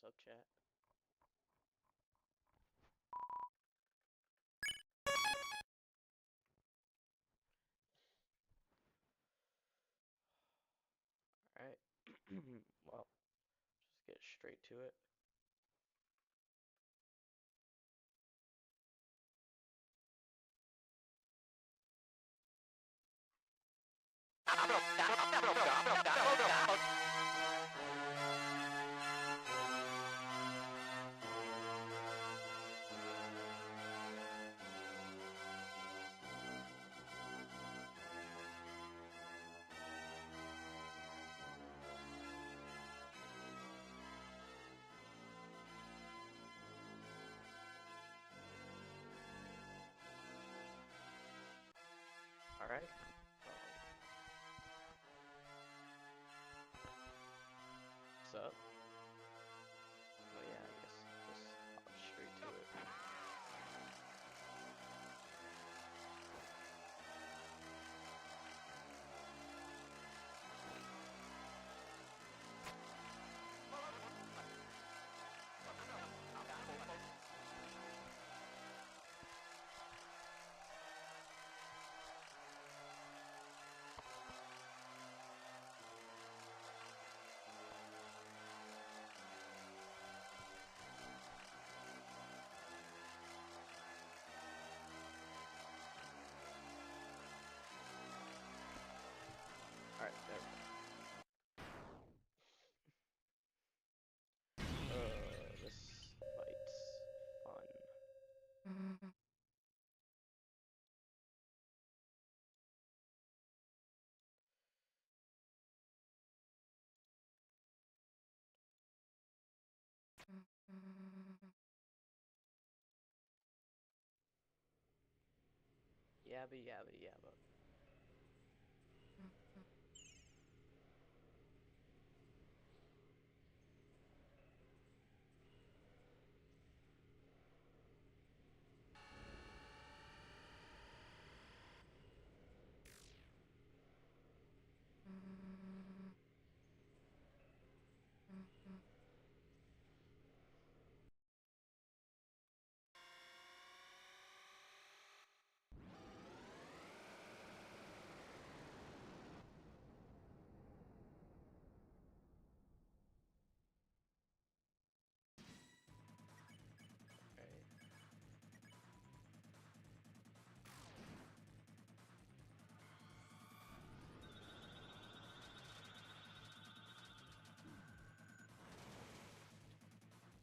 What's up, chat? Alright. Well, just get straight to it. Alright. What's up? Oh yeah, I guess just hop straight to it. Alright, there we go. This fight's fun. Yabba yabba yabba. Right.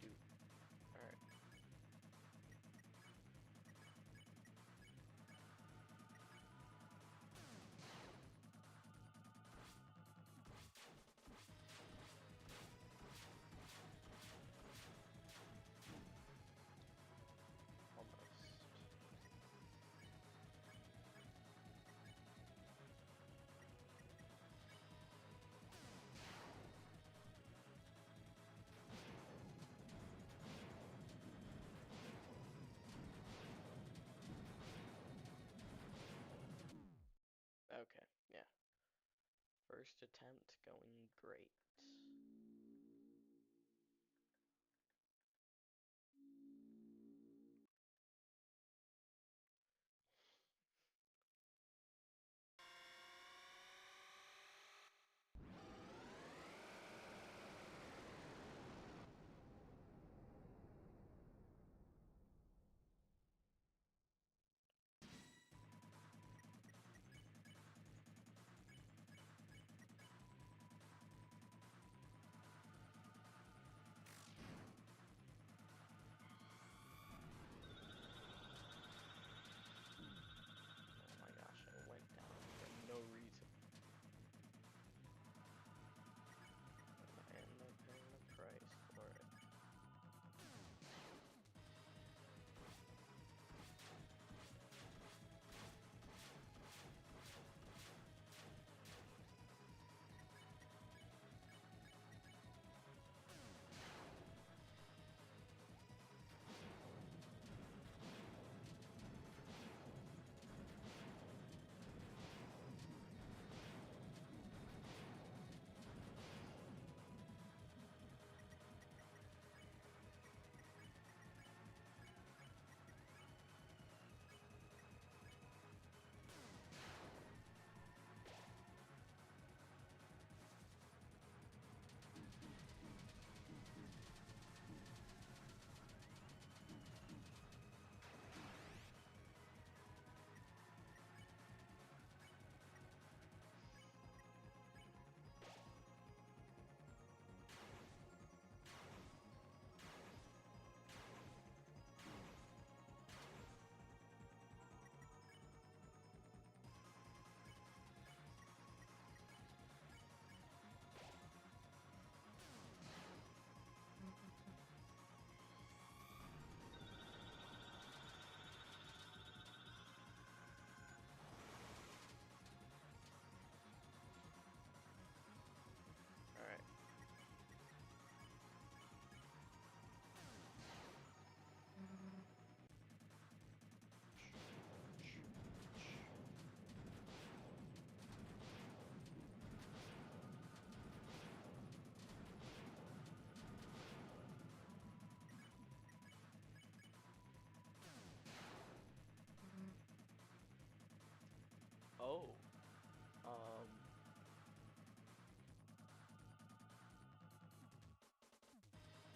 Dude. Alright. Almost. Okay, yeah. First attempt going great. Oh. Um.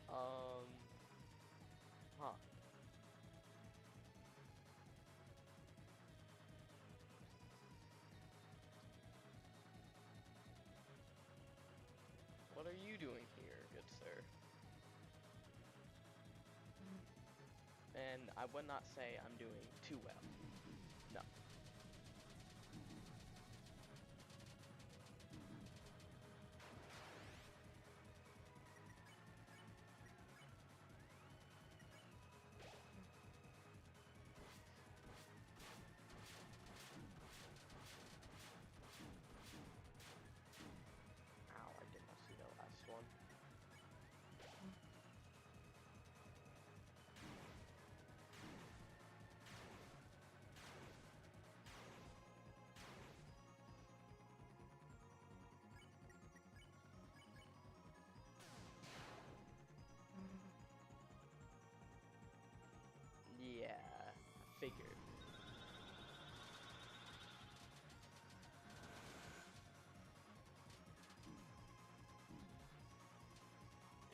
Um. Huh. What are you doing here, good sir? And I would not say I'm doing too well. No. Ow, I did not see the last one. Yeah, I figured.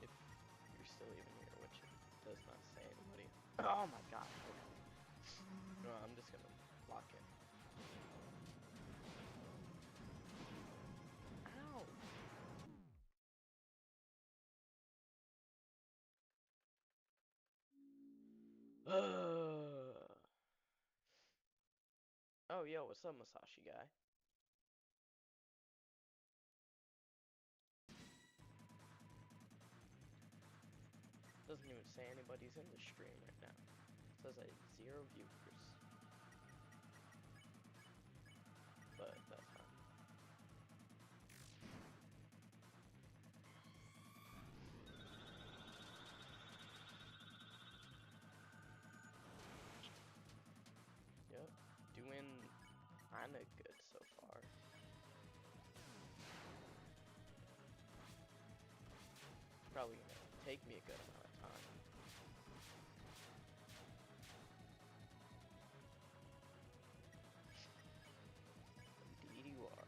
If you're still even here, which it does not say anybody. Oh my god. Okay. No, I'm just gonna lock it. Ow! Oh, yo, what's up, Masashi guy? Doesn't even say anybody's in the stream right now. It says I had 0 viewers. But that's fine. Yep, doing kinda good so far. It's probably gonna take me a good amount of time. Indeed you are.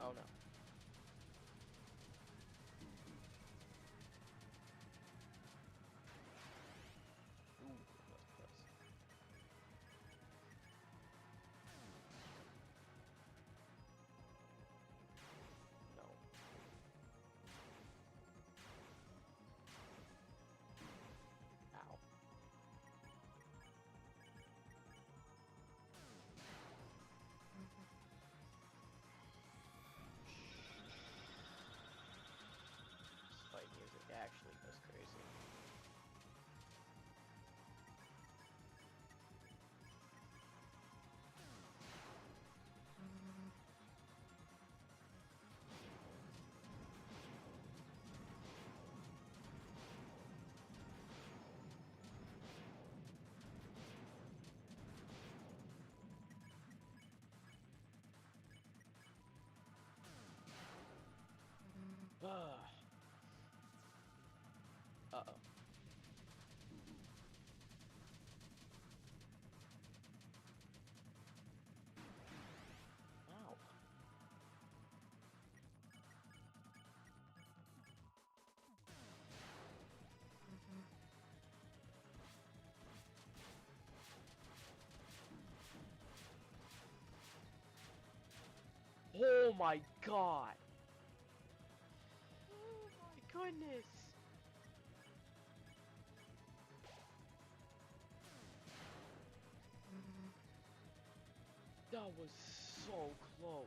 Oh no. Ooh, that was close. No. Ow. This fight music actually goes crazy. Uh-oh. Ow. Oh my god! Oh my goodness! That was so close.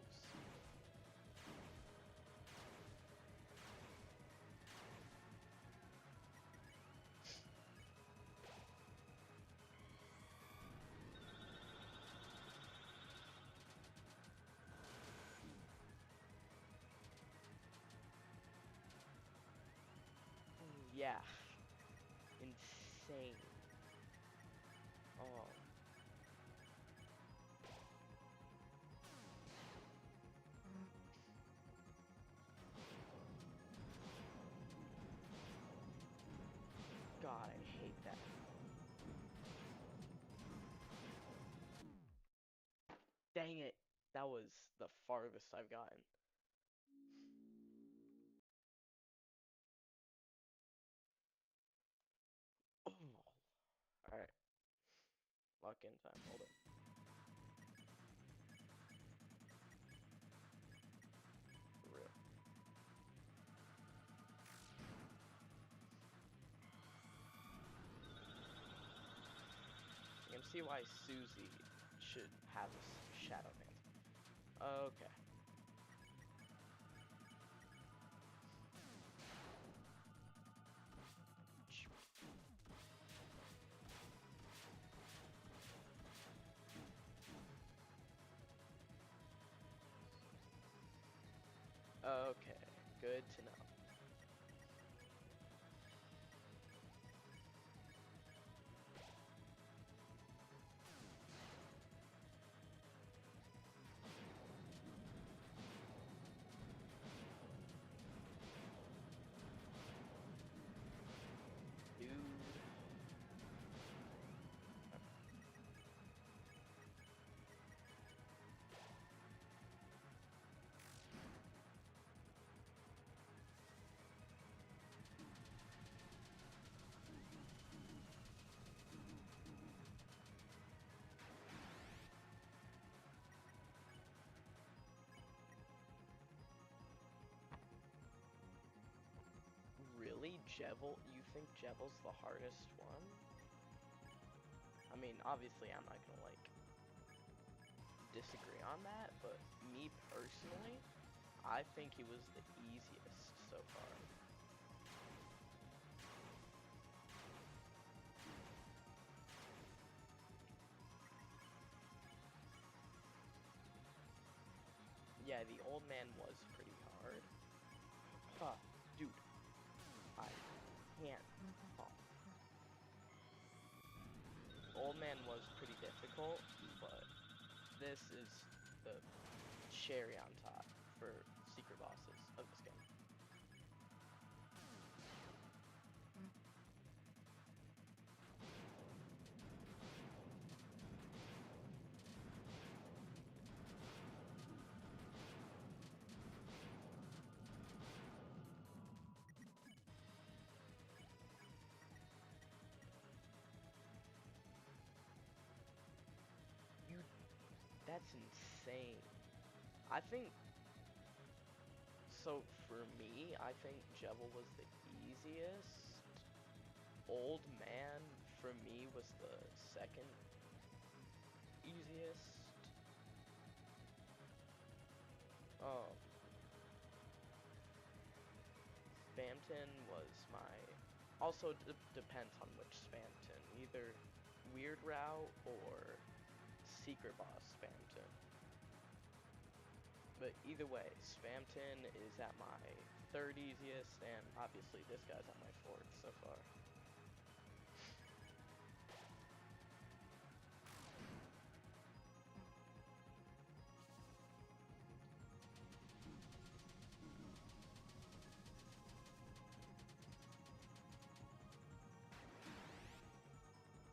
Yeah. insane. Oh. God, I hate that. Dang it. That was the farthest I've gotten. Alright. Lock in time. Hold it. For real. You can see why Susie should have a shadow hand. Okay. Okay, good to know. Dude. Really? Jevil? You think Jevil's the hardest one? I mean, obviously I'm not gonna, like, disagree on that, but me personally, I think he was the easiest so far. Yeah, the old man was pretty hard. Huh, dude. I can't. Oh. Old man was pretty difficult, but this is the cherry on top for secret bosses of this game. You, that's insane. I think, so for me, I think Jevil was the easiest. Old man, for me, was the second easiest. Um, Spamton was my, also depends on which Spamton, either Weird Route or Secret Boss Spamton. But either way, Spamton is at my third easiest, and obviously this guy's at my fourth so far.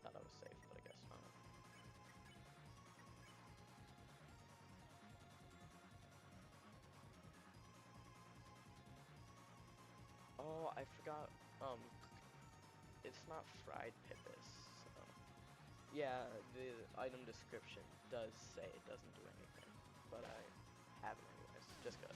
Thought I was safe, but I guess not. Oh, I forgot, it's not fried pippis. So. Yeah, the item description does say it doesn't do anything, but I have it anyways, just cause.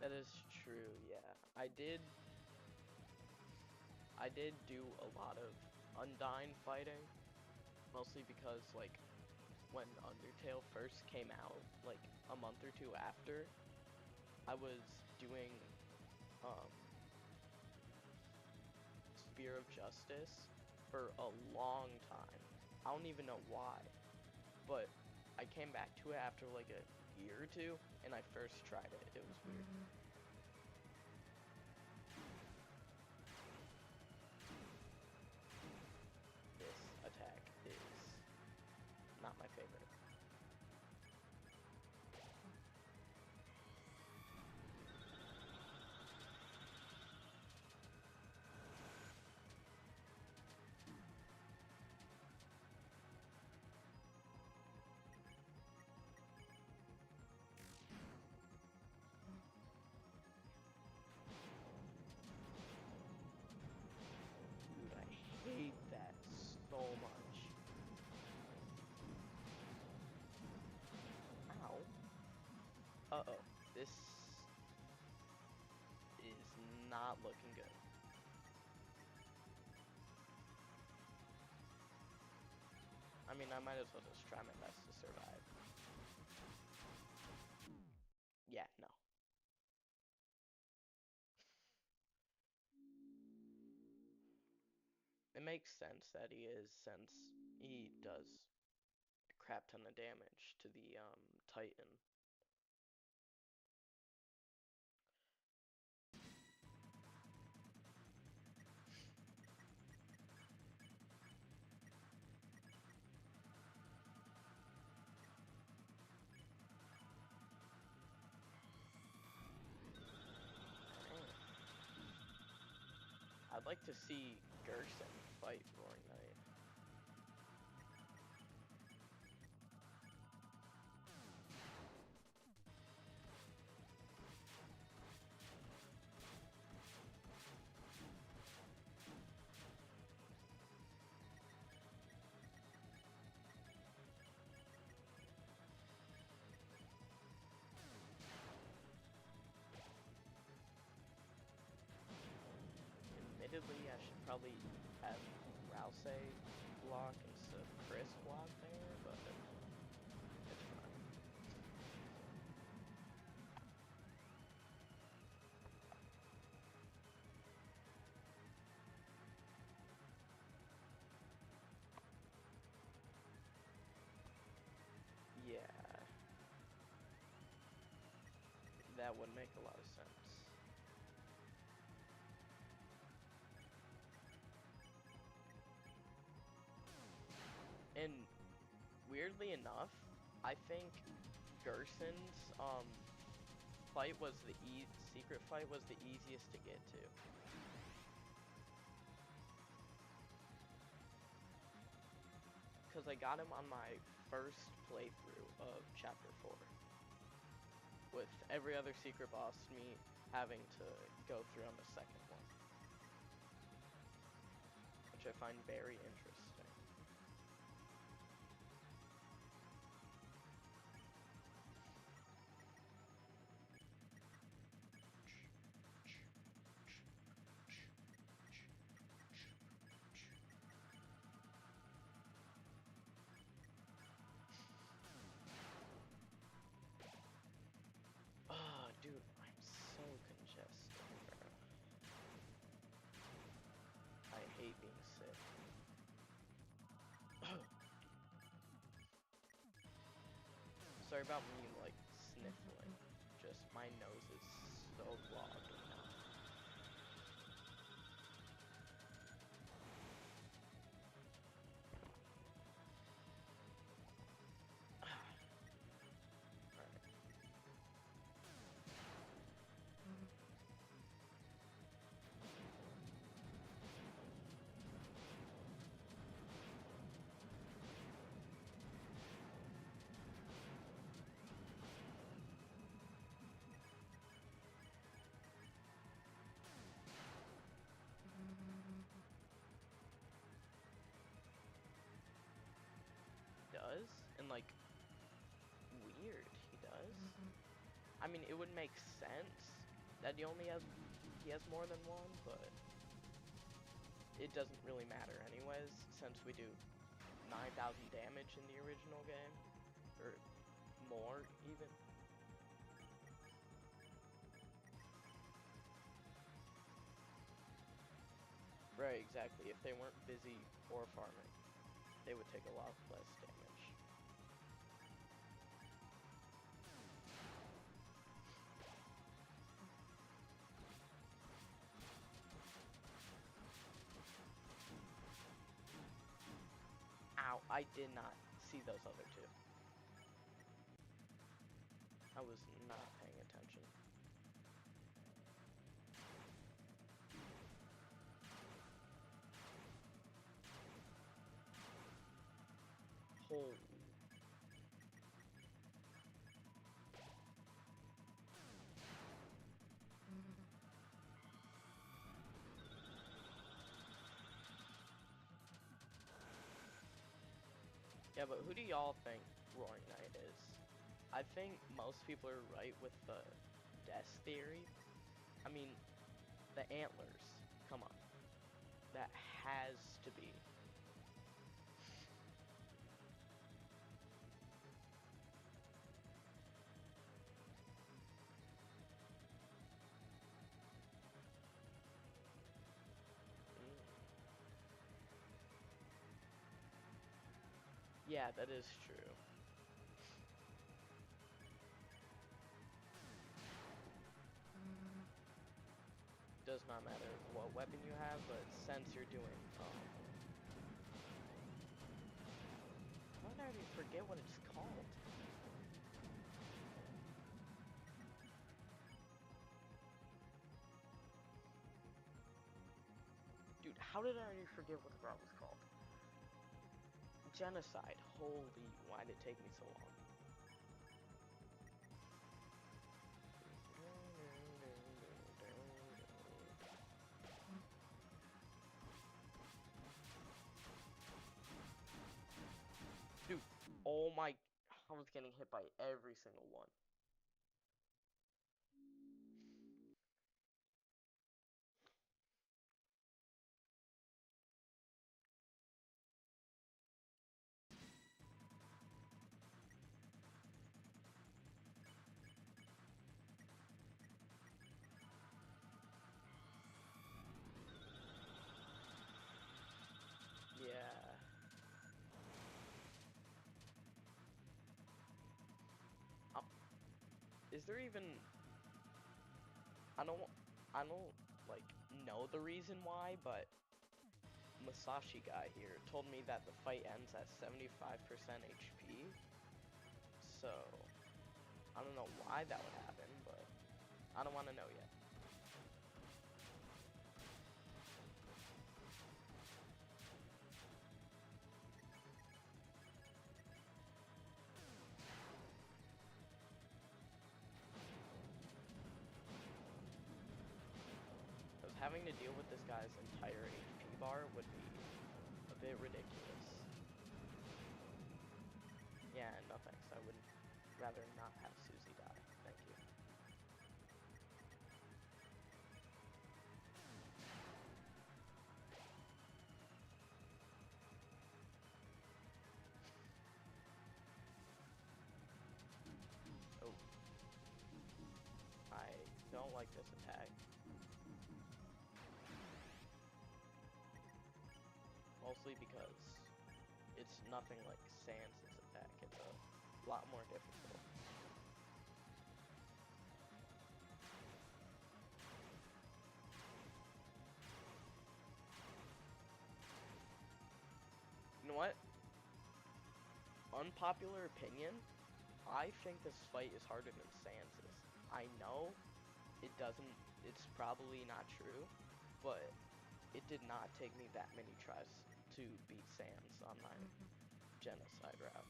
That is true, yeah. I did do a lot of Undyne fighting. Mostly because, like, when Undertale first came out, like, a month or two after, I was doing, um, Spear of Justice for a long time. I don't even know why, but I came back to it after, like, a year or two, and I first tried it. It was weird. This attack is not my favorite. Dude, I hate that so much. Ow. Uh-oh. This is not looking good. I mean, I might as well just try my best to survive. Yeah, no. It makes sense that he is, since he does a crap ton of damage to the, Titan. I'd like to see Gerson fight Roaring Knight. Admittedly, I should probably have Rouse block instead of Chris block there, but it's fine. Yeah. That would make a lot of sense. And weirdly enough, I think Gerson's fight was the secret fight was the easiest to get to. Because I got him on my first playthrough of Chapter 4. With every other secret boss me having to go through on the second one. Which I find very interesting. Oh, dude, I'm so congested, bro. I hate being sick. Sorry about me, like, sniffling. Just, my nose is so clogged right now. Does, and like, weird, he does. I mean, it would make sense that he has more than one, but it doesn't really matter anyways, since we do 9 9,000 damage in the original game, or more even. Right, exactly. If they weren't busy or farming, they would take a lot less damage. Ow, I did not see those other two. I was not paying attention. Holy. Yeah, but who do y'all think Roaring Knight is? I think most people are right with the death theory. I mean, the antlers. Come on. That has to be. Yeah, that is true. Does not matter what weapon you have, but since you're doing, why did I already forget what it's called? Dude, how did I already forget what the route was called? Genocide. Holy, why did it take me so long? Dude, oh my, I was getting hit by every single one. Yeah. Is there even... I don't like know the reason why, but Masashi guy here told me that the fight ends at 75% HP. So I don't know why that would happen, but I don't want to know yet. Because having to deal with this guy's entire HP bar would be a bit ridiculous. Yeah, no thanks. I would rather not have Susie die. Thank you. Oh. I don't like this attack. Mostly because it's nothing like Sans' attack. It's a lot more difficult. You know what? Unpopular opinion, I think this fight is harder than Sans'. I know it's probably not true, but it did not take me that many tries to beat Sans on my genocide route.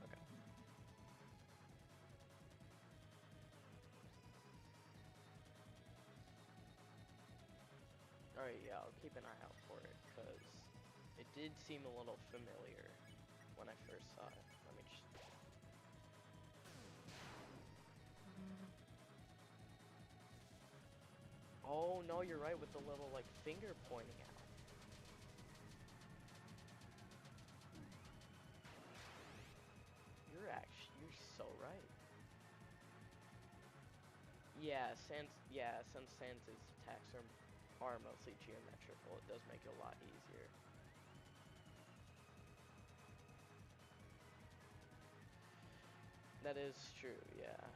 Okay. keep an eye out for it, because it did seem a little familiar when I first saw it. Let me just... Oh, no, you're right, with the little, like, finger pointing out. You're so right. Yeah, since Sans' attacks are mostly geometrical, it does make it a lot easier. That is true, yeah.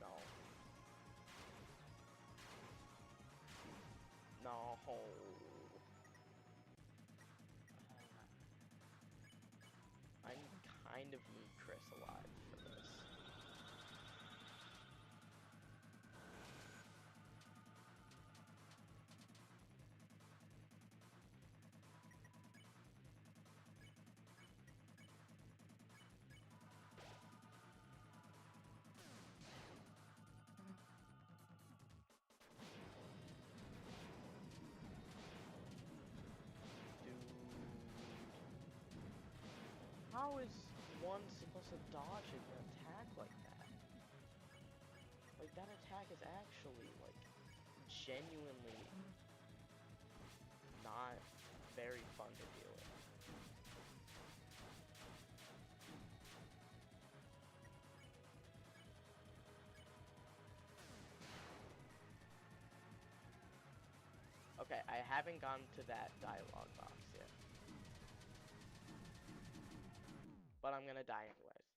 No. No. I'm kind of need Chris alive for this. How is one supposed to dodge an attack like that? Like, that attack is actually, like, genuinely not very fun to deal with. Okay, I haven't gone to that dialogue box yet. But I'm gonna die anyways.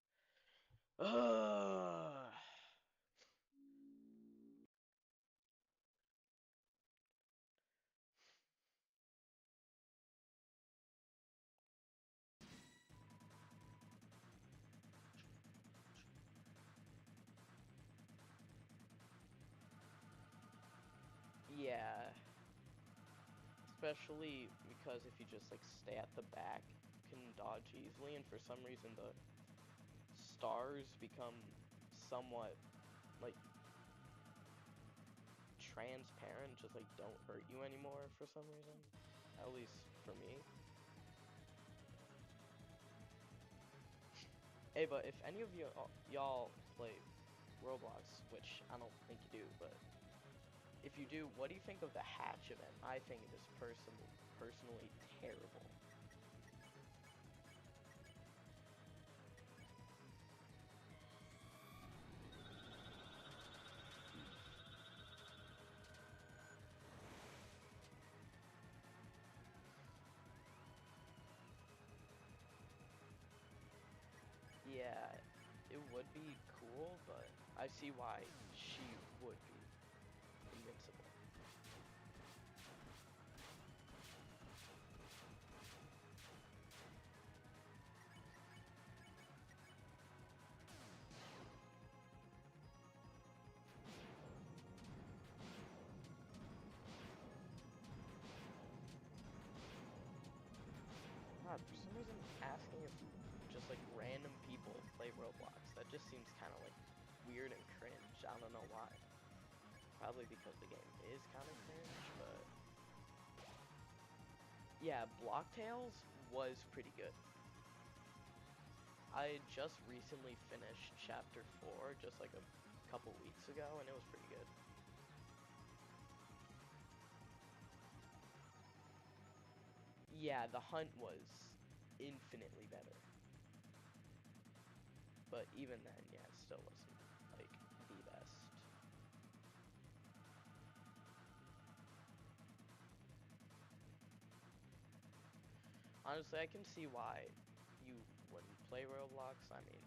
Ugh. Yeah. Especially because if you just like stay at the back, you can dodge easily, and for some reason the stars become somewhat like transparent, just like don't hurt you anymore for some reason. At least for me. Hey, but if any of y'all play Roblox, which I don't think you do, but if you do, what do you think of the hatch event? I think it is personally terrible. Yeah, it would be cool, but I see why she would be invincible. God, for some reason, asking if just like random people play Roblox, that just seems kind of like weird and cringe. I don't know why. Probably because the game is kind of cringe, but yeah, Blocktails was pretty good. I just recently finished chapter 4 just like a couple weeks ago, and it was pretty good. Yeah, the hunt was infinitely better. But even then, yeah, it still wasn't like the best. Honestly, I can see why you wouldn't play Roblox. I mean,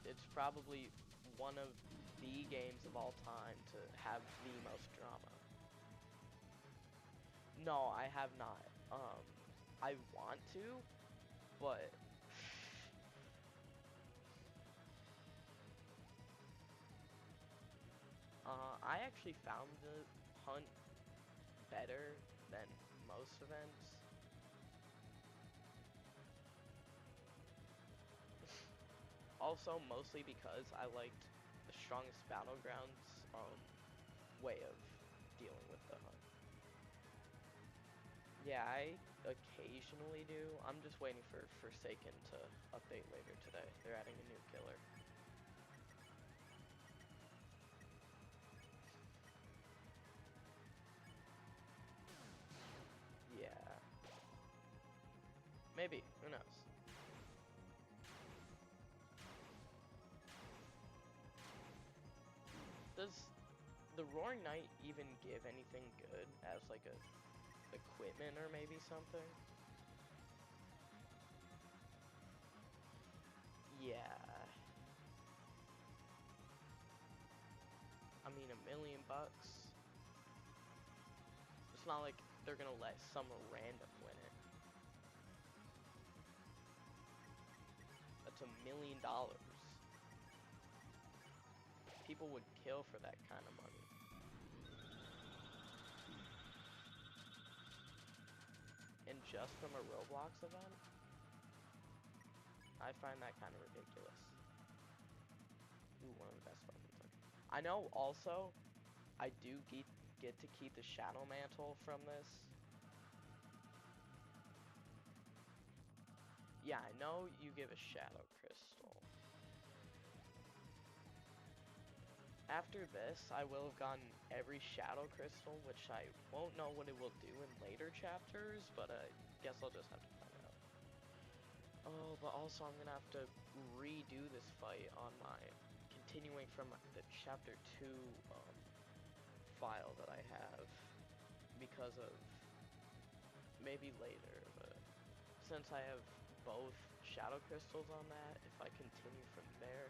it's probably one of the games of all time to have the most drama. No, I have not. I want to, but I actually found the hunt better than most events. Also, mostly because I liked the strongest battlegrounds way of dealing with the hunt. Yeah, I occasionally do. I'm just waiting for Forsaken to update later today. They're adding a new killer. Yeah. Maybe. Who knows? Does the Roaring Knight even give anything good as like a equipment or maybe something? Yeah. I mean, $1,000,000. It's not like they're gonna let some random win it. That's $1,000,000. People would kill for that kind of money. And just from a Roblox event? I find that kind of ridiculous. Ooh, one of the best weapons. I know also, I do get to keep the Shadow Mantle from this. Yeah, I know you give a Shadow Crystal. After this, I will have gotten every Shadow Crystal, which I won't know what it will do in later chapters, but I guess I'll just have to find out. Oh, but also I'm gonna have to redo this fight on my, continuing from the chapter 2 file that I have, because of, maybe later, but since I have both Shadow Crystals on that, if I continue from there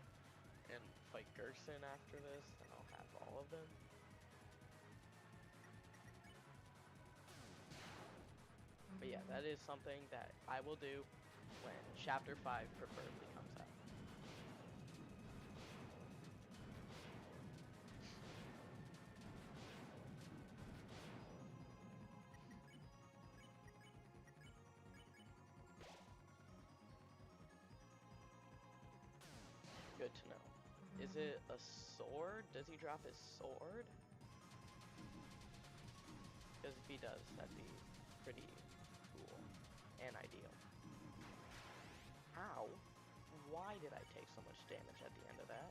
and fight Gerson after this, then I'll have all of them. But yeah, that is something that I will do when Chapter 5 preferably comes out. Good to know. Is it a sword? Does he drop his sword? Because if he does, that'd be pretty cool and ideal. Ow! Why did I take so much damage at the end of that?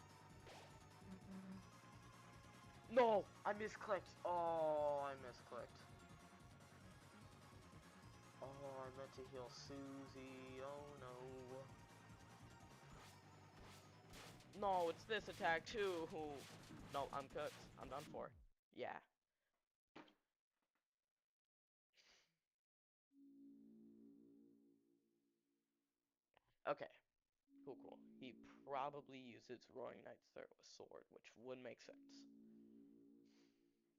No! I misclicked! Oh, I misclicked. Oh, I meant to heal Susie. Oh no. No, it's this attack too. No, I'm cooked. I'm done for. Yeah. Okay. Cool, cool. He probably uses Roaring Knight's sword, which would make sense.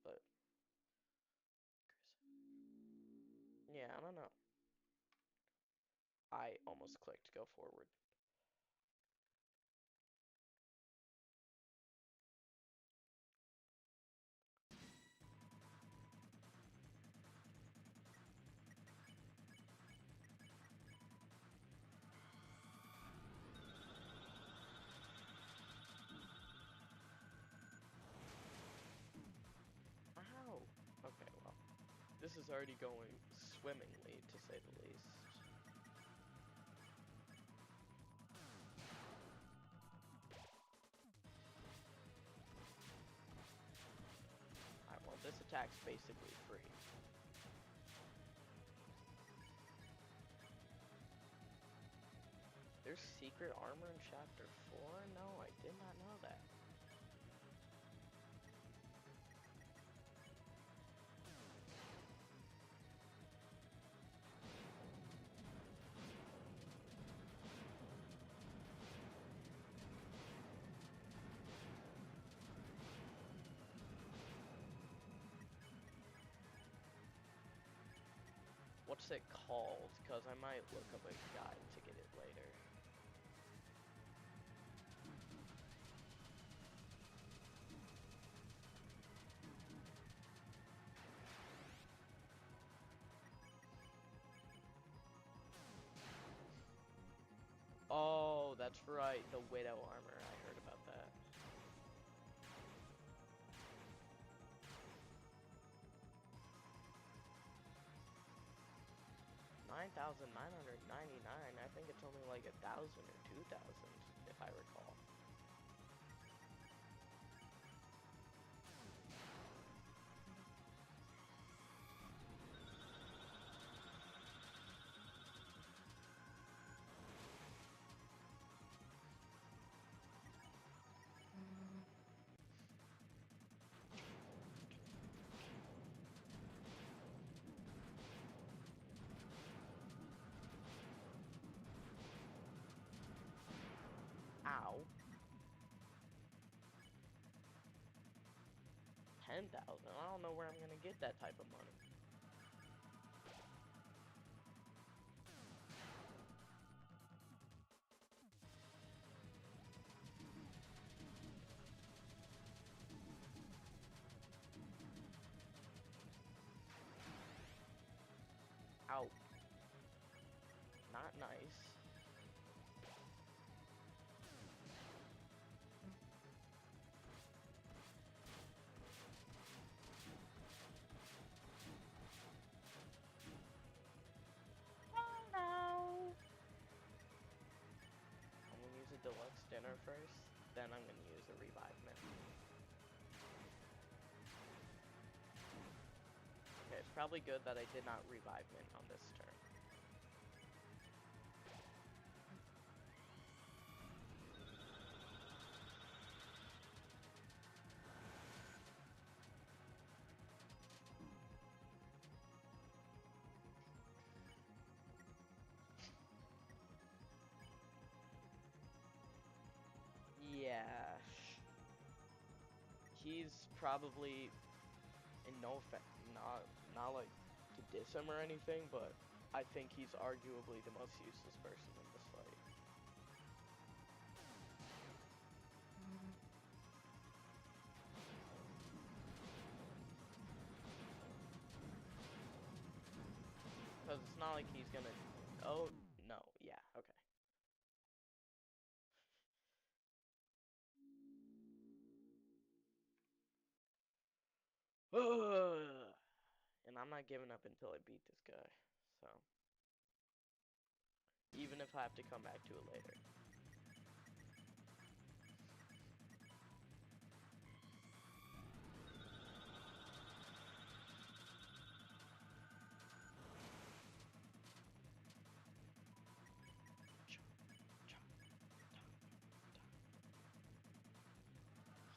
But yeah, I don't know. I almost clicked go forward. Ow! Okay, well. This is already going swimmingly, to say the least. Alright, well, this attack's basically free. There's secret armor in Chapter 4? No, I did not know that. what's it called? Because I might look up a guide to get it later. Oh, that's right, the Widow armor. I heard about that. $9,999. I think it's only like 1,000 or 2,000, if I recall. Ow. 10,000. I don't know where I'm gonna get that type of money. Ow. Not nice. I'm gonna use a deluxe dinner first, then I'm gonna use a revivement. Okay, it's probably good that I did not revivement on this turn. Yeah. He's probably, in no effect, not like to diss him or anything, but I think he's arguably the most useless person in this fight. Because it's not like he's gonna... Oh, no, yeah, okay. And I'm not giving up until I beat this guy, so. Even if I have to come back to it later.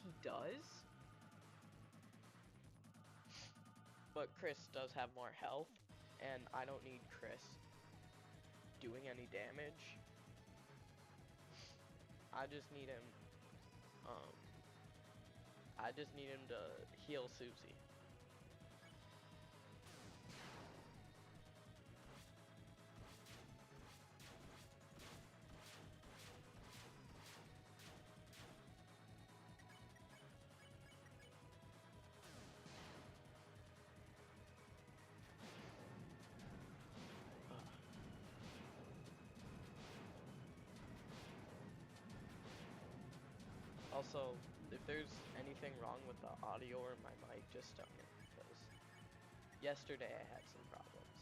He does? But Chris does have more health, and I don't need Chris doing any damage. I just need him, I just need him to heal Susie. Also, if there's anything wrong with the audio or my mic, just tell me, because yesterday I had some problems.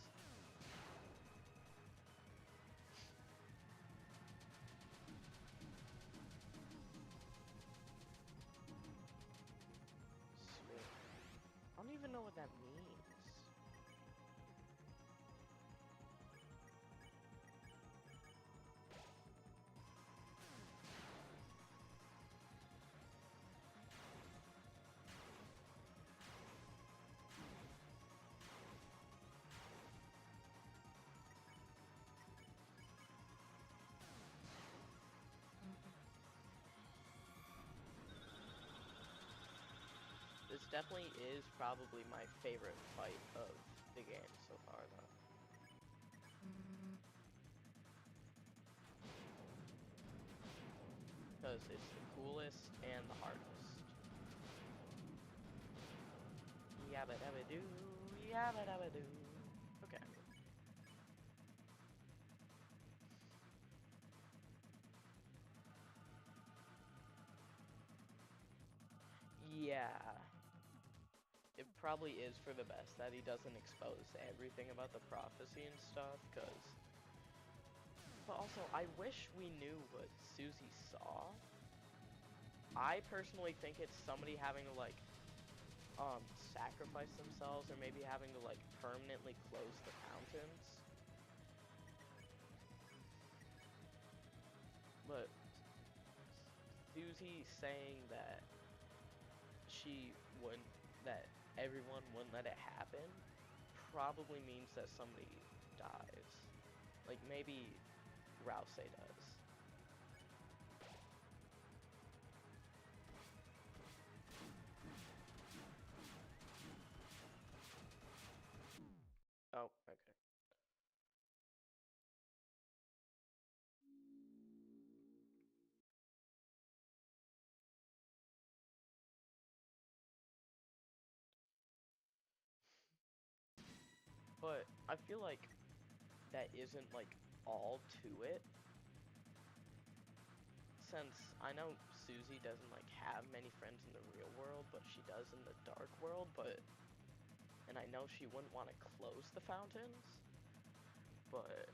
Sweet. I don't even know what that means. This definitely is probably my favorite fight of the game so far, though. because it's the coolest and the hardest. Yabba dabba doo, yabba dabba doo. Okay. Yeah. It probably is for the best that he doesn't expose everything about the prophecy and stuff, cause... But also, I wish we knew what Susie saw. I personally think it's somebody having to, like, sacrifice themselves, or maybe having to, like, permanently close the fountains. But Susie saying that she wouldn't, that everyone wouldn't let it happen, probably means that somebody dies. Like, maybe Rouse does. Oh, okay. But I feel like that isn't, like, all to it. Since I know Susie doesn't, like, have many friends in the real world, but she does in the dark world, but... And I know she wouldn't want to close the fountains, but...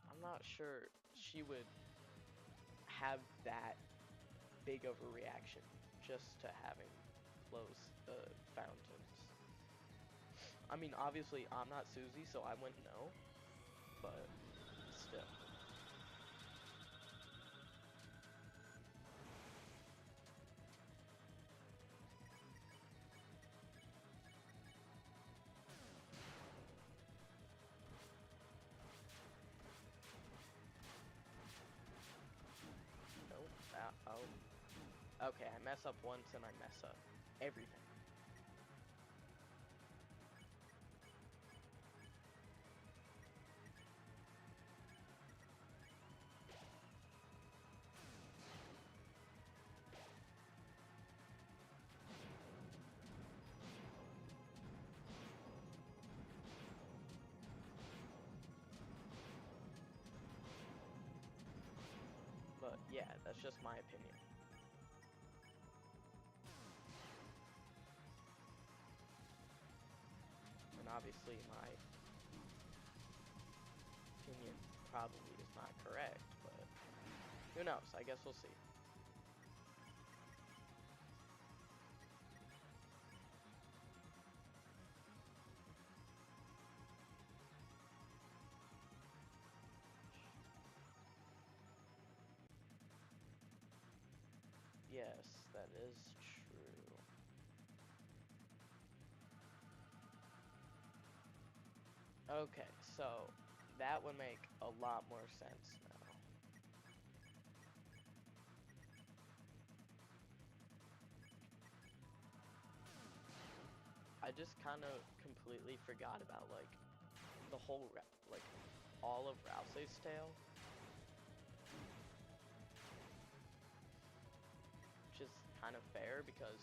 I'm not sure she would have that big of a reaction just to having closed the fountains. I mean, obviously, I'm not Susie, so I wouldn't know, but still. Nope. Oh. Okay, I mess up once and I mess up everything. But yeah, that's just my opinion. And obviously my opinion probably is not correct, but who knows? I guess we'll see. Yes, that is true. Okay, so that would make a lot more sense now. I just kind of completely forgot about, like, the whole, like, all of Rousey's tale. Which is kind of fair because,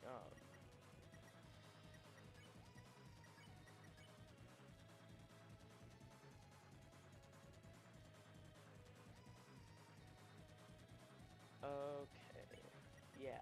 um, okay, yeah.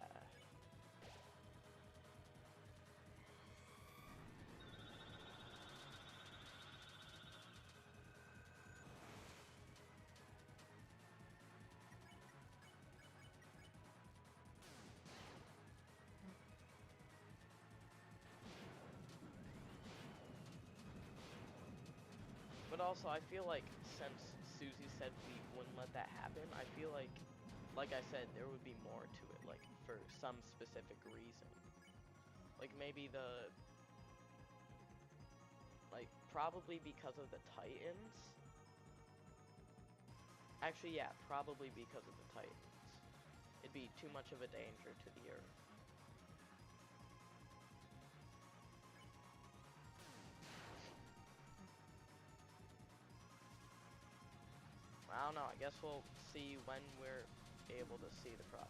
But also, I feel like since Susie said we wouldn't let that happen, I feel like I said, there would be more to it, like, for some specific reason. Like, maybe like, probably because of the Titans. Actually, yeah, probably because of the Titans. It'd be too much of a danger to the Earth. don't know. I guess we'll see when we're able to see the prophecy.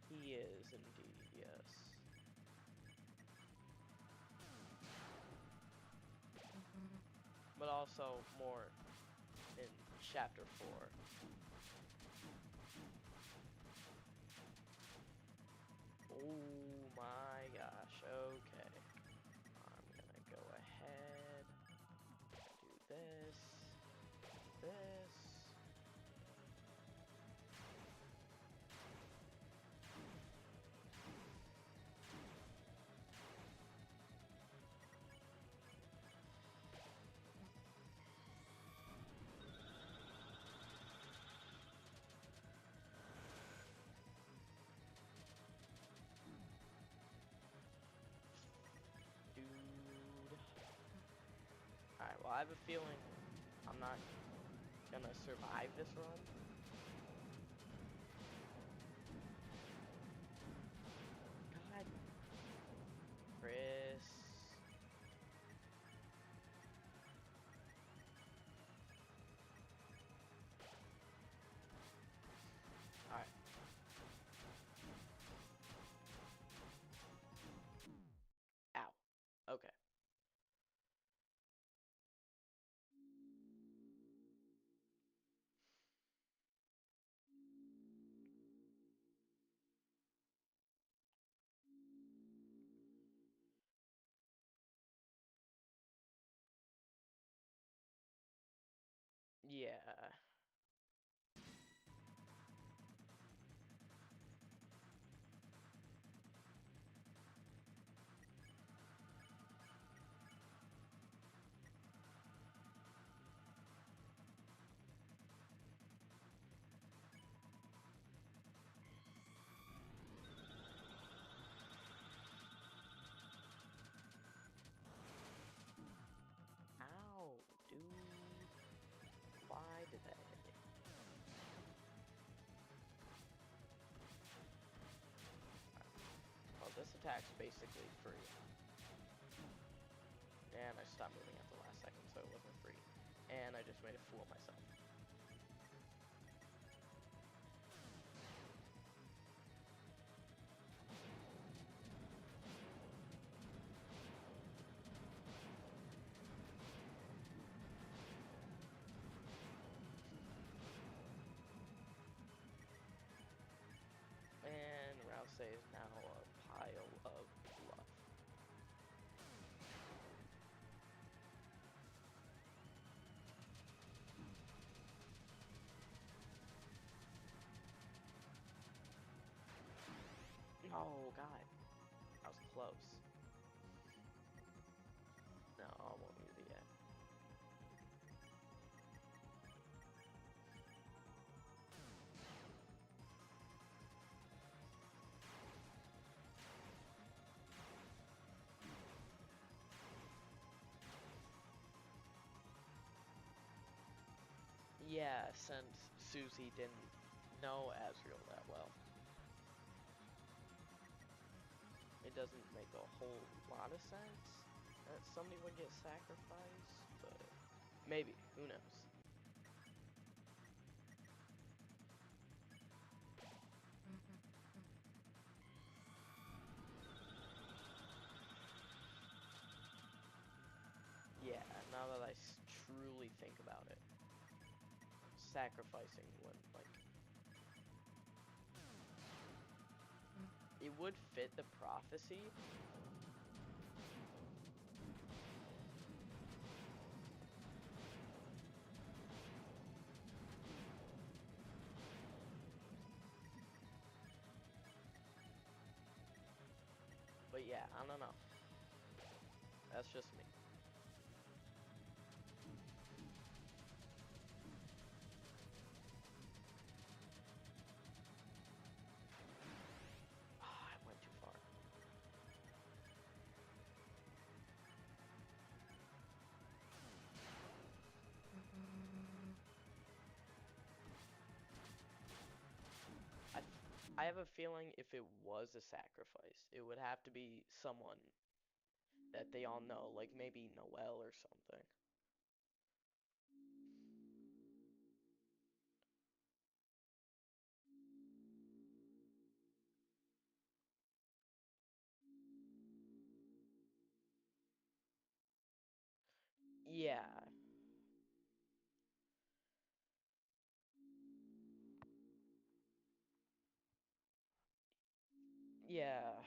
He is indeed, yes. But also more in chapter 4. Oh my gosh, okay. I'm gonna go ahead, do this, this. Dude. Alright, well I have a feeling I'm not gonna survive this run. God. Chris. Alright. Ow. Okay. Yeah. Ow, dude. Why did that hit me? Well, this attack's basically free. And I stopped moving at the last second, so it wasn't free. And I just made a fool of myself. And Rouse is now a pile of bluff. Oh god, that was close. No, I won't use it yet. Yeah, since Susie didn't know Azrael that well. It doesn't make a whole lot of sense that somebody would get sacrificed, but maybe, who knows. Yeah, now that I truly think about it, sacrificing wouldn't, like, it would fit the prophecy. But yeah, I don't know. That's just me. Ah, I went too far. I have a feeling if it was a sacrifice, it would have to be someone that they all know, like maybe Noelle or something. Yeah, yeah.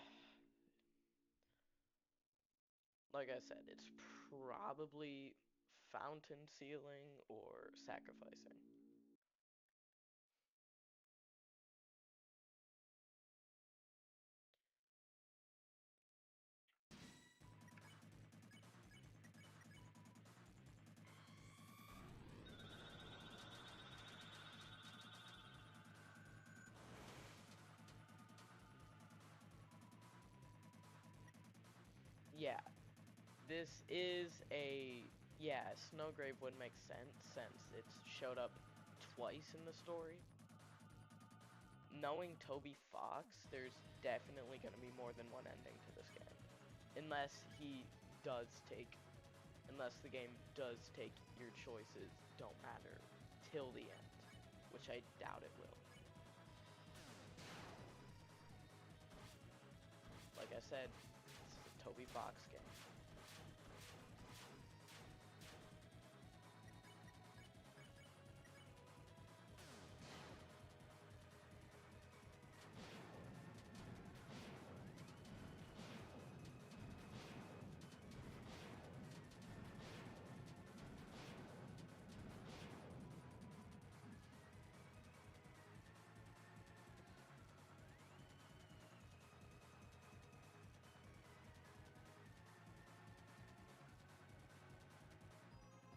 Like I said, it's probably fountain sealing or sacrificing. Yeah, this is a yeah, Snowgrave would make sense since it's showed up twice in the story. Knowing Toby Fox, there's definitely going to be more than one ending to this game. Unless he does take, unless the game does take your choices don't matter till the end, which I doubt it will. Like I said, this is a Toby Fox game.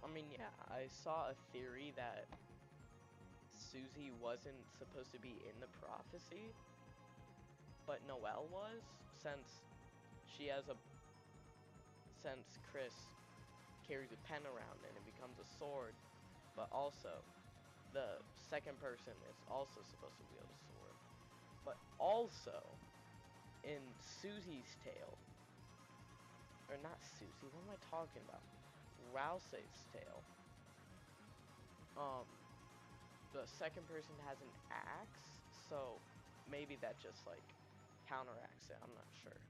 I mean, yeah, I saw a theory that Susie wasn't supposed to be in the prophecy, but Noelle was, since she has a since Chris carries a pen around and it becomes a sword, but also the second person is also supposed to wield a sword. But also in Susie's tale, or not Susie, what am I talking about? Rousey's tale. Um, the second person has an axe, so maybe that just like counteracts it. I'm not sure.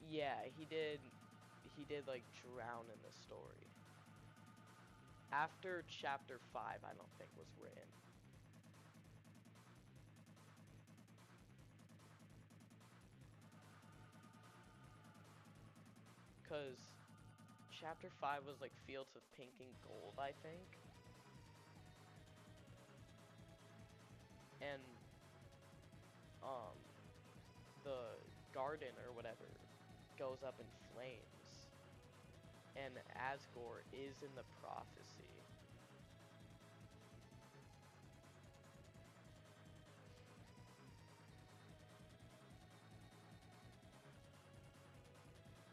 Yeah, he did. He did like drown in the story. After chapter 5, I don't think was written. Because chapter 5 was like Fields of Pink and Gold, I think. And um the garden or whatever goes up in flames. And Asgore is in the prophecy.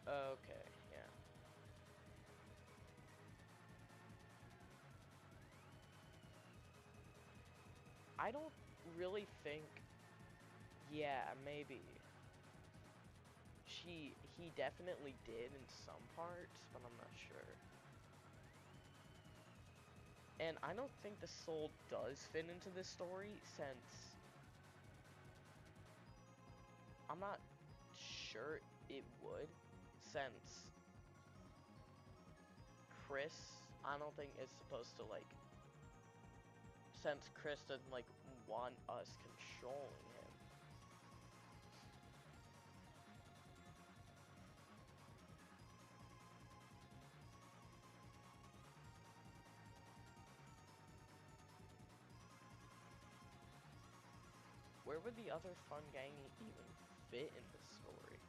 Okay, yeah. I don't really think. Yeah, maybe. He definitely did in some parts, but I'm not sure. And I don't think the soul does fit into this story since I'm not sure it would since Chris I don't think is supposed to like since Chris doesn't like want us controlling him. Where would the other fun gang even fit in the story?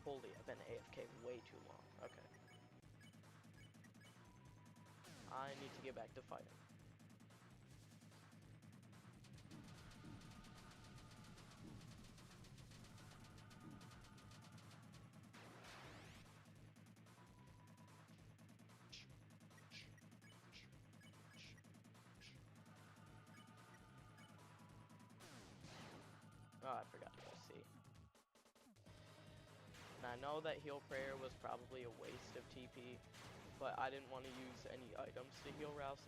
Holy, I've been AFK way too long. Okay. I need to get back to fighting. forgot to press C. And I know that heal prayer was probably a waste of TP, but I didn't want to use any items to heal Rouse.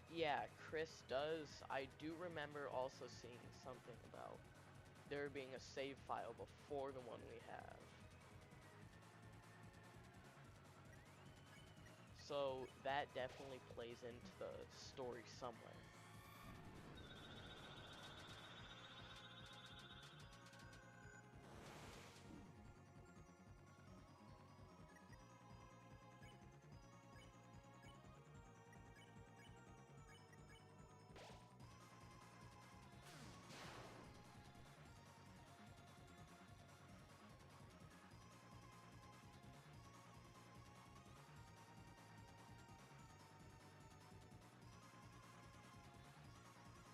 Yeah, Chris does. I do remember also seeing something about there being a save file before the one we have. So that definitely plays into the story somewhere.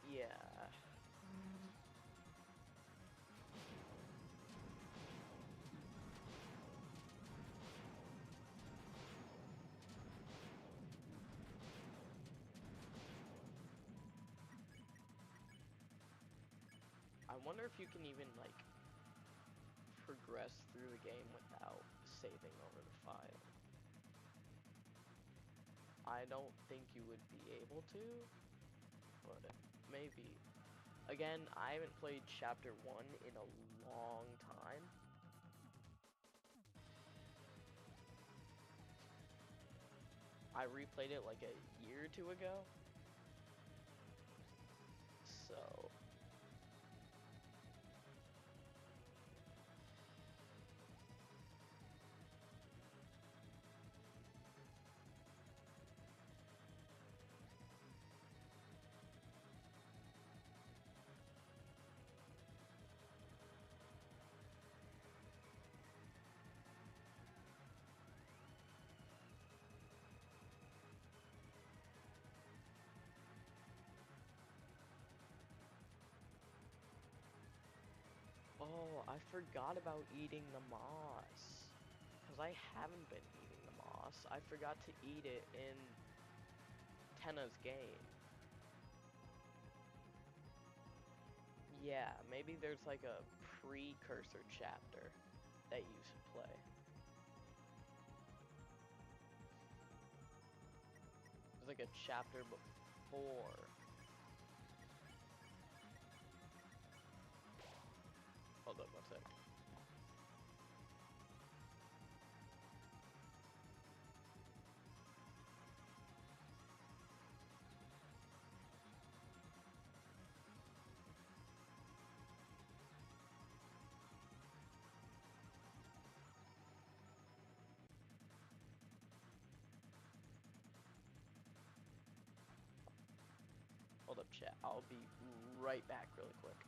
Yeah. I wonder if you can even, like, progress through the game without saving over the file. I don't think you would be able to, but maybe. Again, I haven't played Chapter 1 in a long time. I replayed it like a year or two ago. So oh, I forgot about eating the moss. Because I haven't been eating the moss. I forgot to eat it in Tenna's game. Yeah, maybe there's like a precursor chapter that you should play. There's like a chapter before. Hold up one sec. Hold up, chat. I'll be right back really quick.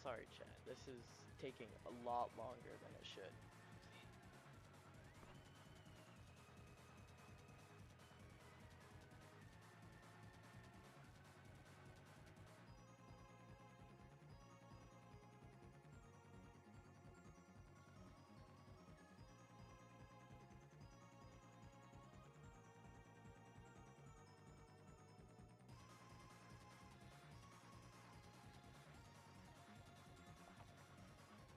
sorry, chat. This is taking a lot longer than it should.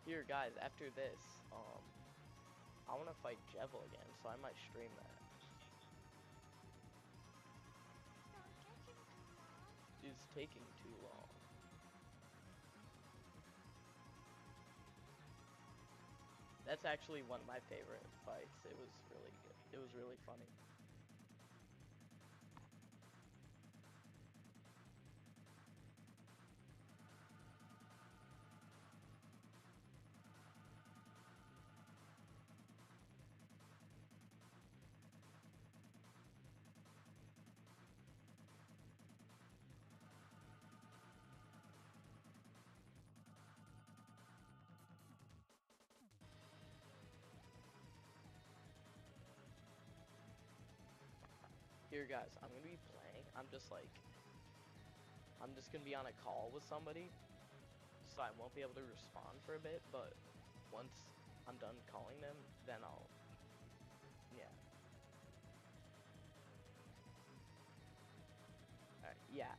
Here, guys, after this, I want to fight Jevil again, so I might stream that. It's taking too long. That's actually one of my favorite fights. It was really good. It was really funny. Here, guys, I'm gonna be playing. I'm just gonna be on a call with somebody, so I won't be able to respond for a bit, but once I'm done calling them, then I'll, yeah. Alright, yeah.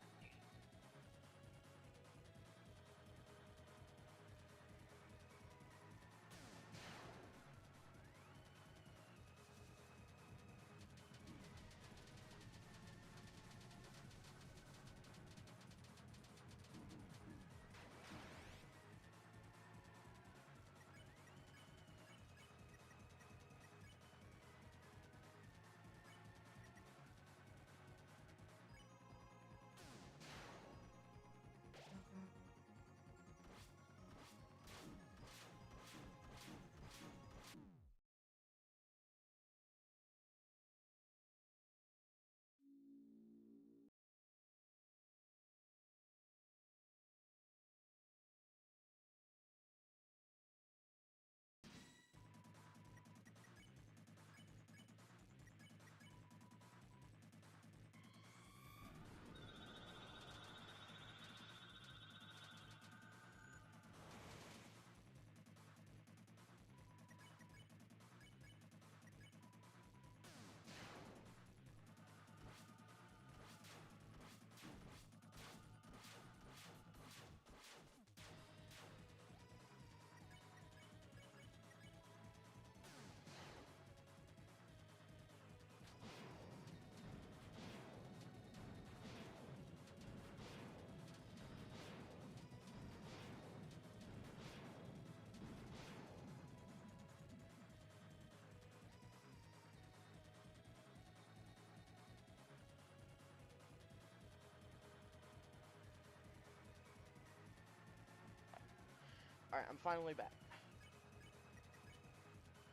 Alright, I'm finally back.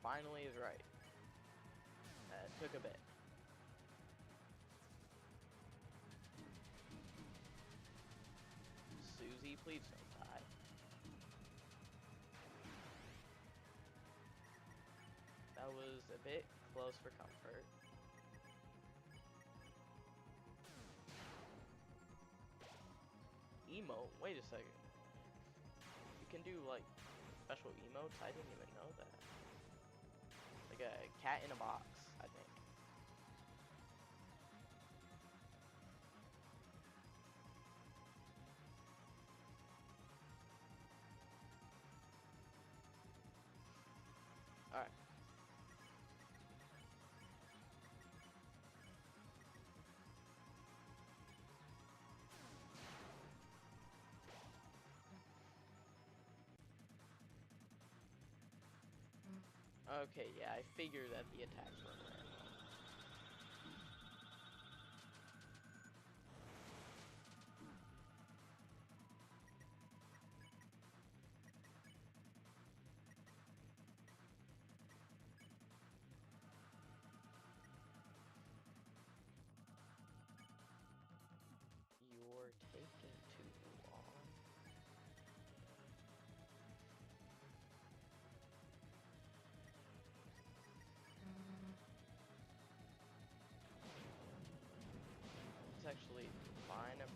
Finally is right. It took a bit. Susie, please don't die. That was a bit close for comfort. Emote? Wait a second. You can do, like, special emotes? I didn't even know that. Like a cat in a box, I think. Alright. Okay, yeah, I figured that the attacks were random. You're taking too long.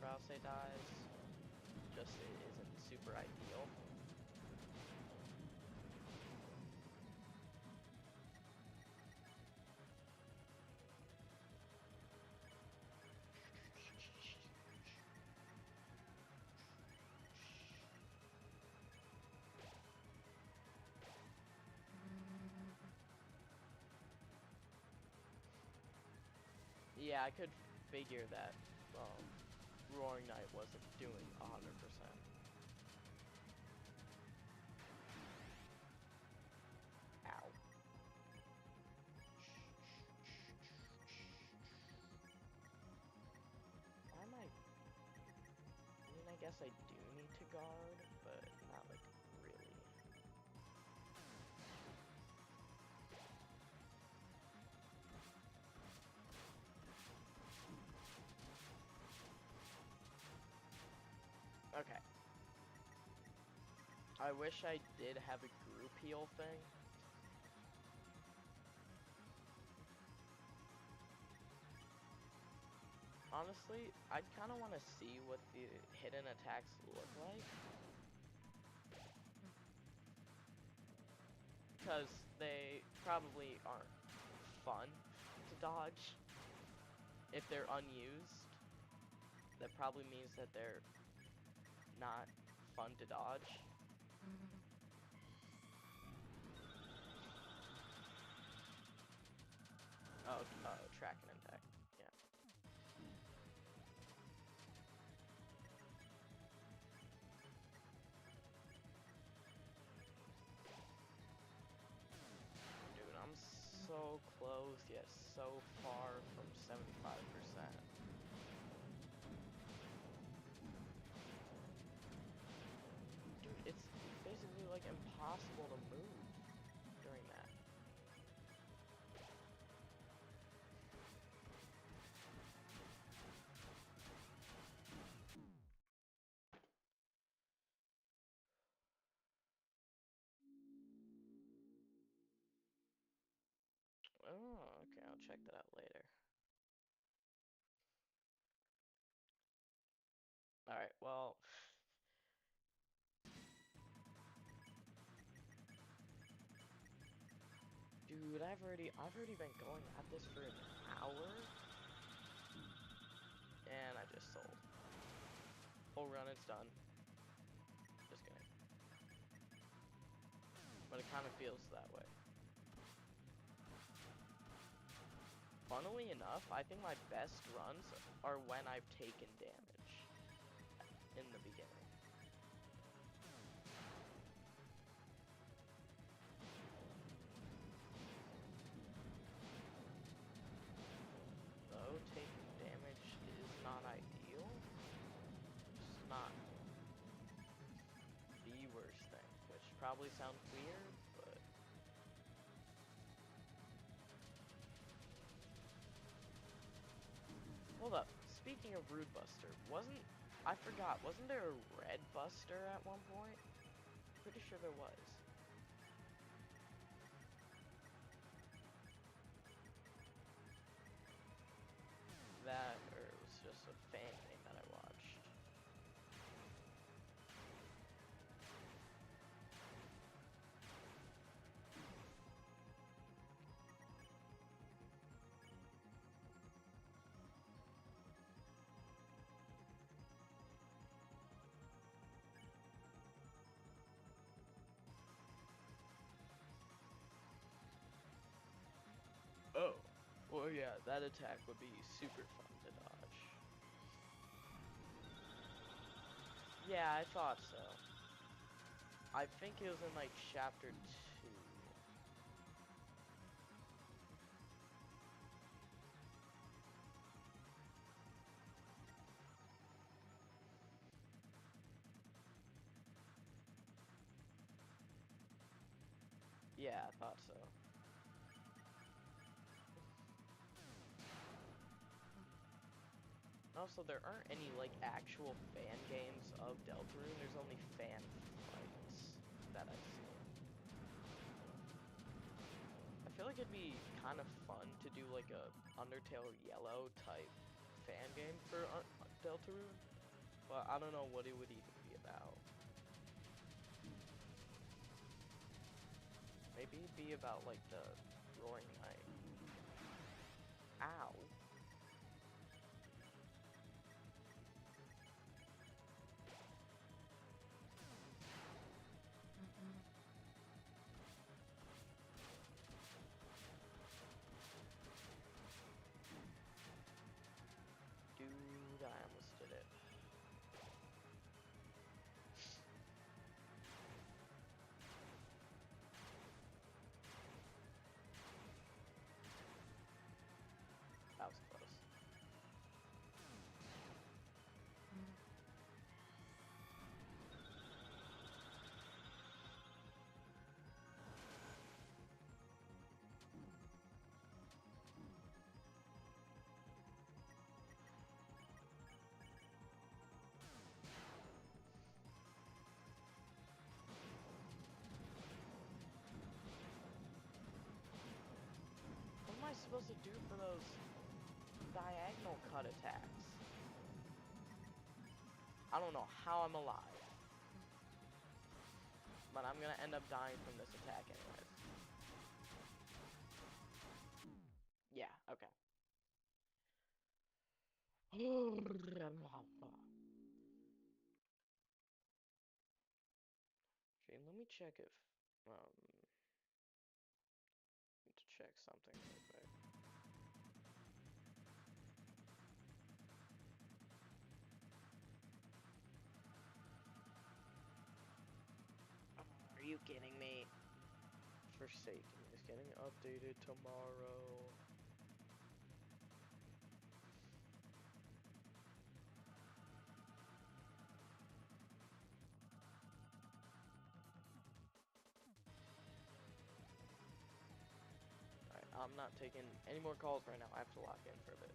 Rouse dies. Just it isn't super ideal. Yeah, I could figure that Roaring Knight wasn't doing 100%. Ow. Why am I... I mean, I guess I do need to guard, but not like really. Okay. I wish I did have a group heal thing. Honestly, I'd kind of want to see what the hidden attacks look like. Because they probably aren't fun to dodge. If they're unused, that probably means that they're not fun to dodge. Oh, track and attack. Yeah. Dude, I'm so close, yet so far from 75%. Dude, it's basically like impossible to move during that. Oh, okay, I'll check that out later. Alright, well... Dude, I've already been going at this for an hour. And I just sold. Whole run is done. Just kidding. But it kind of feels that way. Funnily enough, I think my best runs are when I've taken damage in the beginning. Though taking damage is not ideal. It's not the worst thing, which probably sounds weird, but... Hold up, speaking of Rude Buster, I forgot, wasn't there a Red Buster at one point? Pretty sure there was. That, or it was just a fan thing that I watched. Oh, well yeah, that attack would be super fun to dodge. Yeah, I thought so. I think it was in like chapter 2. Yeah, I thought so. Also, there aren't any, like, actual fan games of Deltarune. There's only fan fights that I've seen. I feel like it'd be kind of fun to do, like, a Undertale Yellow type fan game for Deltarune. I don't know what it would even be about. Maybe it'd be about like the roaring knight. Ow. Dude, I almost did it. That was close. What am I supposed to do for those diagonal cut attacks? I don't know how I'm alive. But I'm gonna end up dying from this attack anyways. Yeah, okay. Okay, let me check if need to check something real quick. Are you kidding me? Forsaken is getting updated tomorrow. Alright, I'm not taking any more calls right now. I have to lock in for a bit.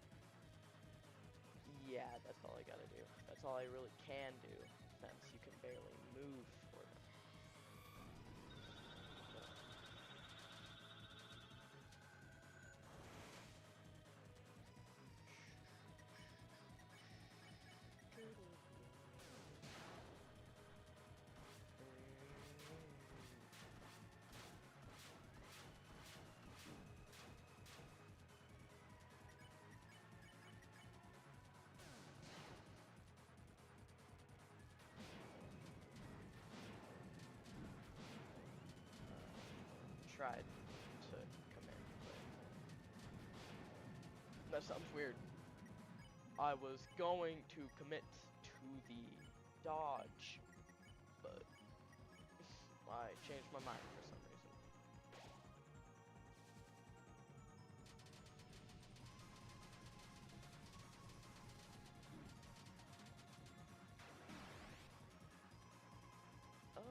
Yeah, that's all I gotta do. That's all I really can do, since you can barely move for them. Tried to come in, but that sounds weird. I was going to commit to the dodge, but I changed my mind for some reason. Oh.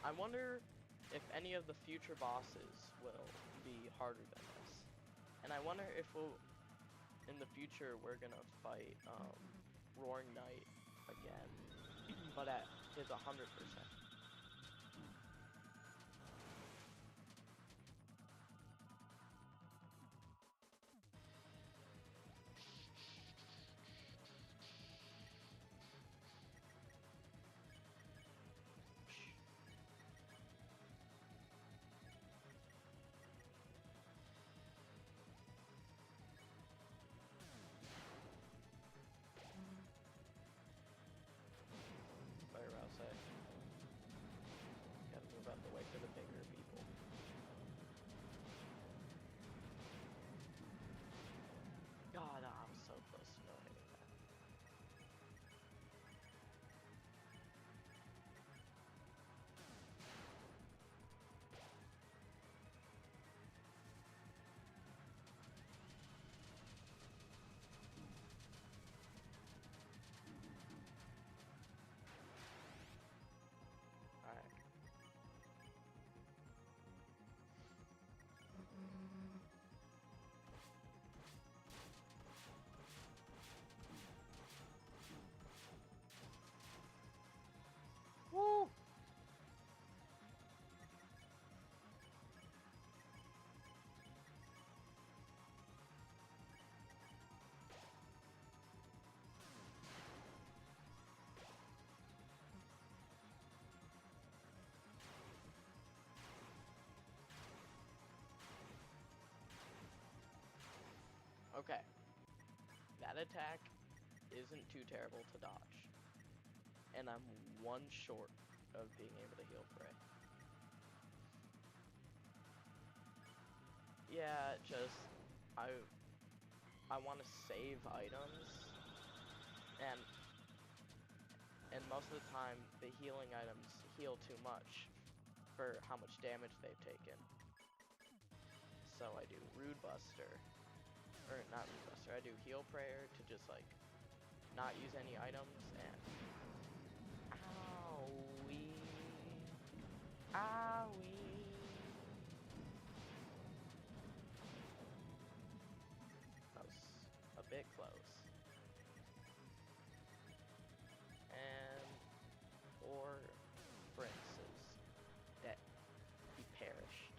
I wonder if any of the future bosses will be harder than this. And I wonder if in the future we're gonna fight Roaring Knight again, but at his 100%. Fire outside. Okay, that attack isn't too terrible to dodge. And I'm one short of being able to heal Prey. Yeah, just I want to save items, and most of the time the healing items heal too much for how much damage they've taken. So I do Rude Buster, or not Rude Buster. I do Heal Prayer to just like not use any items and owie, owie. That was a bit close. And or Prince's that he perished.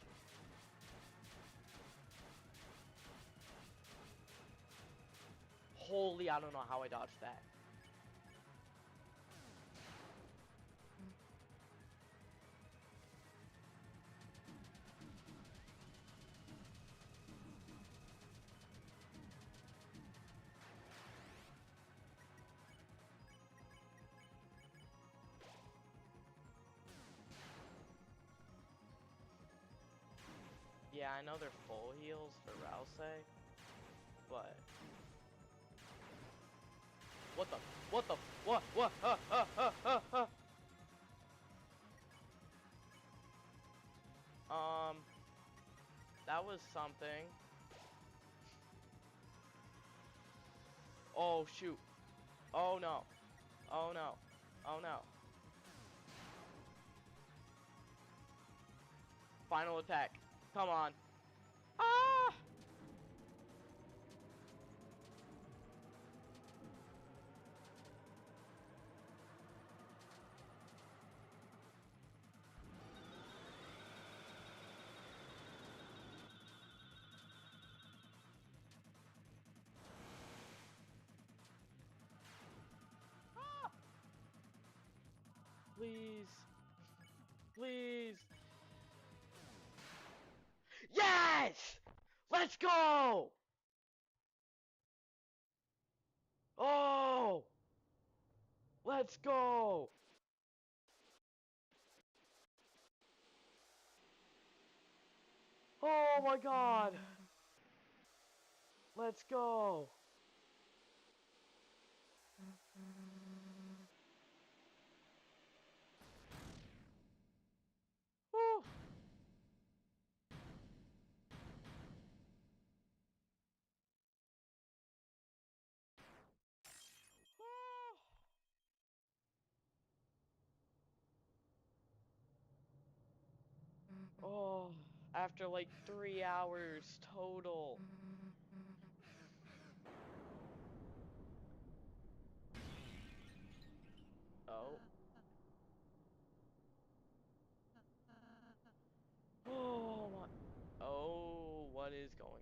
Holy, I don't know how I dodged that. Yeah, I know they're full heals for Rouse, but what the what? That was something. Oh shoot. Oh no. Oh no. Oh no. Final attack. Come on. Ah! Ah! Please. Please. Yes! Let's go! Oh! Let's go! Oh my god! Let's go! Woo! Oh, after like 3 hours total. Oh. Oh my. Oh, what is going on?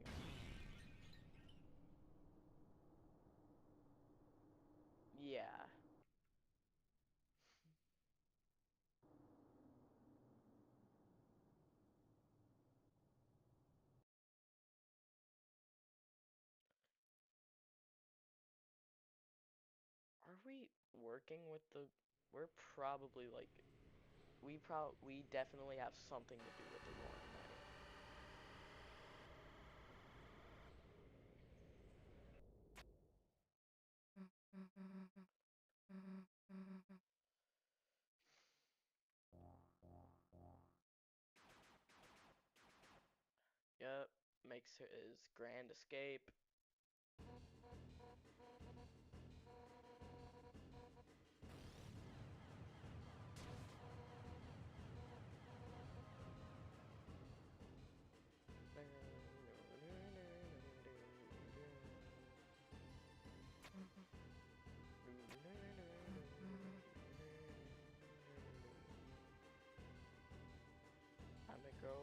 Yeah. Are we working with the... We're probably like... We definitely have something to do with the Warren Knight. Yep. Makes his grand escape. Time to go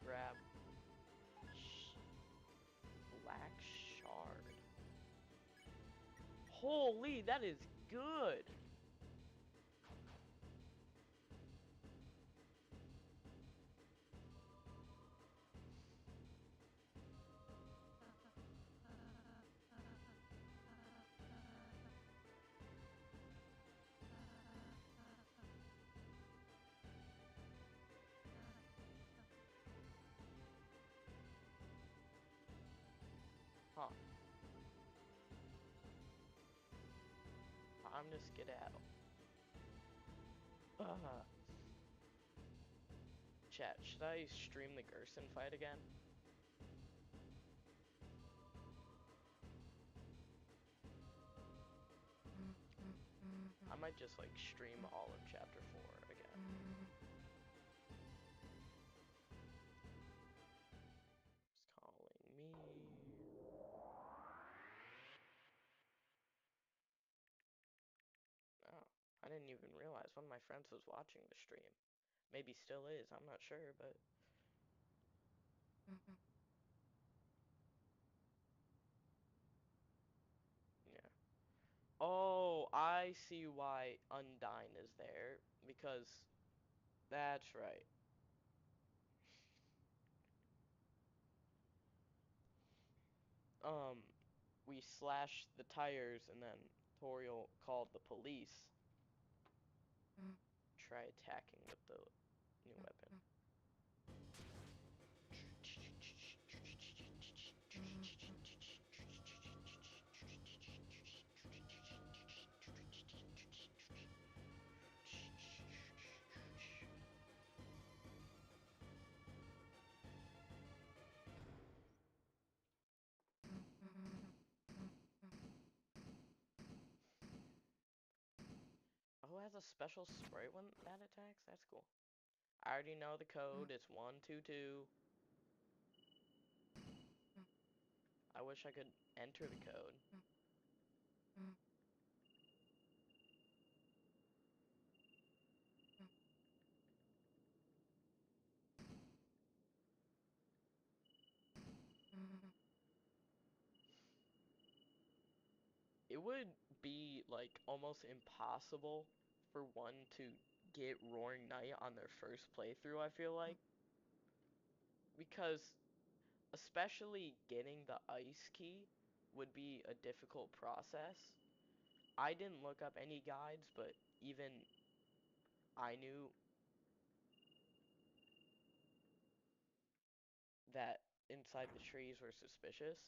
grab Black Shard. Holy, that is good. time to skedaddle. Uh, Chat, should I stream the Gerson fight again? I might just like stream all of chapter 4 again. It's calling me. Oh, I didn't even realize one of my friends was watching the stream. Maybe still is, I'm not sure, but yeah. Oh, I see why Undyne is there, because that's right. Um, we slashed the tires and then Toriel called the police. Try attacking with the new weapon. Oh, it has a special spray when that attacks? That's cool. I already know the code. It's 122. I wish I could enter the code. It would be like almost impossible for one to get Roaring Knight on their first playthrough, I feel like. Because especially getting the ice key would be a difficult process. I didn't look up any guides, but even I knew that inside the trees were suspicious.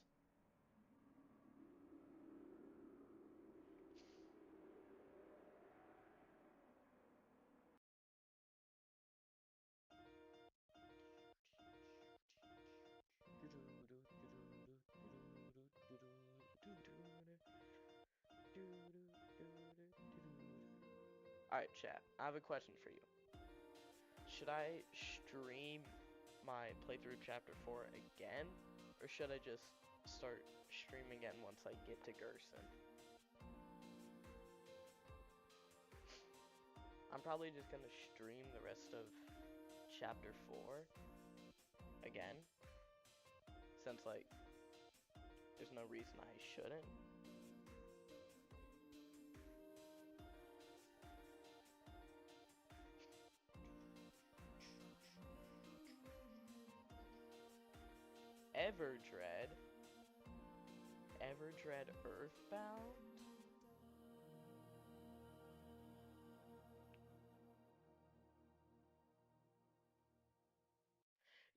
Alright, chat. I have a question for you. Should I stream my playthrough chapter 4 again? Or should I just start streaming again once I get to Gerson? I'm probably just gonna stream the rest of chapter 4 again. Since, like, there's no reason I shouldn't. Everdread? Everdread Earthbound?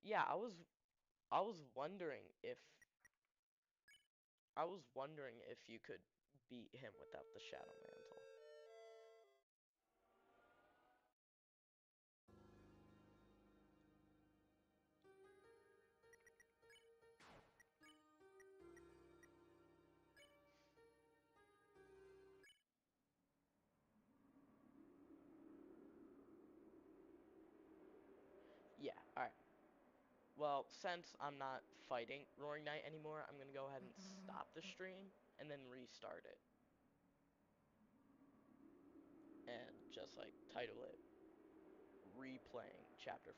Yeah, I was wondering if you could beat him without the Shadow Mantle. Yeah, alright. Well, since I'm not fighting Roaring Knight anymore, I'm gonna go ahead and stop the stream and then restart it. And just like title it replaying chapter